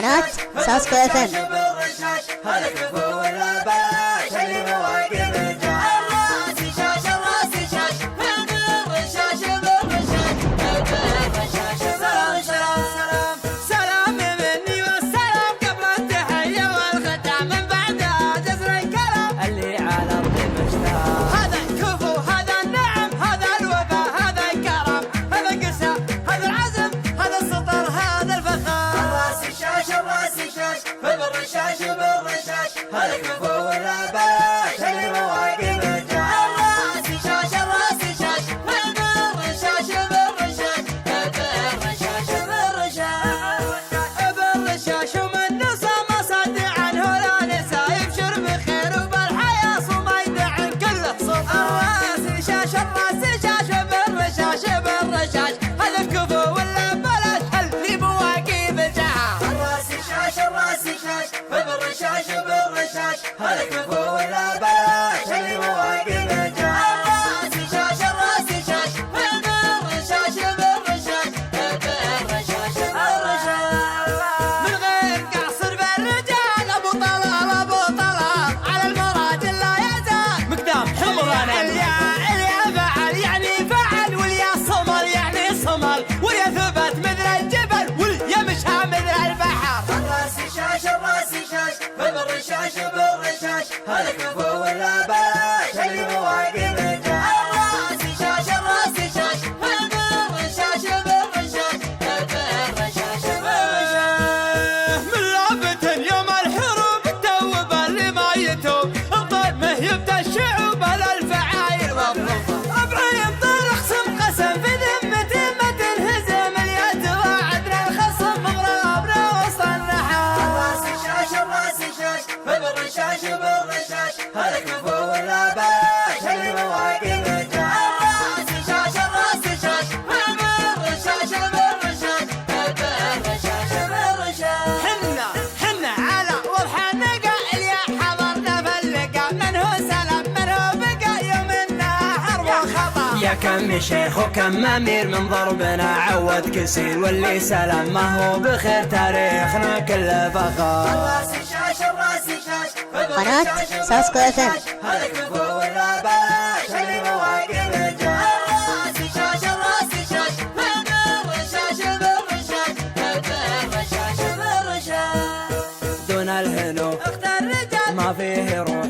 قناة ساسكو اف ام. هذا كفو ولا بلاش اللي مواقف الراسي شاش الراسي شاش بالرشاش بالرشاش بالرشاش سلام سلام سلام مني والسلام قبل التحية والختام من بعدها جزر الكلام اللي على الطيب اشتاق. هذا كفو هذا النعم هذا الوفاء هذا الكرم هذا القسا هذا العزم هذا السطر هذا الفخار. الراسي شاش الراسي شاش بالرشاش بالرشاش هذا كفو ولا بلاش اللي مواقف الراسي شاش الراسي شاش بالرشاش بالرشاش بالرشاش بالرشاش ومن نصى مصد عنه لا نسى يبشر بخير وبالحياة صميد عن كله صوت. الراسي شاش الراسي شاش بالرشاش بالرشاش هذا كفو ولا بلاش اللي مواقف الجاه. الراسي شاش الراسي شاش بالرشاش بالرشاش هذا كفو ولا بلاش اللي مواقف الجاه. الراسي شاش الراسي شاش بالرشاش بالرشاش بالرشاش بالرشاش من غير قصر بالرجال ابو طلال ابو طلال على المراد لا يزال مقدام حمران اليا فعل يعني فعل واليا صمل يعني صمل واليا ثبت مثل الجبل واليا مشى مثل البحر. الراسي شاش الراسي شاش بالرشاش بالرشاش هذا كفو ولا بلاش اللي مواقف الجاه. الراسي شاش الراسي شاش بالرشاش بالرشاش بالرشاش بالرشاش من لعبة يوم الحروب توب اللي ما يتوب الطيب يبدا الشعوب الفعايل والظلم ابراهيم طلع خصم قسم في ذمته ما تنهزم اليد وعدنا الخصم مغربنا وسط النحار. الراسي شاش الراسي شاش بالرشاش بالرشاش هذا كفو ولا بلاش اللي مواقف الجاه. الراسي شاش الراسي شاش بالرشاش بالرشاش بالرشاش بالرشاش حنا على وضح النقا اليا حضرنا فلقا من هو سلام من هو بقى يومنا حرب وخطا. يا كم شيخ وكم امير من ضربنا عود كسير واللي سلام ما هو بخير تاريخنا كله فخار. الراسي شاش الراسي شاش قناة ساسكو اف ام. هذا كفو ولا بلاش اللي مواقف الجاه. الراسي شاش الراسي شاش بالرشاش بالرشاش بالرشاش بالرشاش دون الهنو اختار رجال ما فيه روح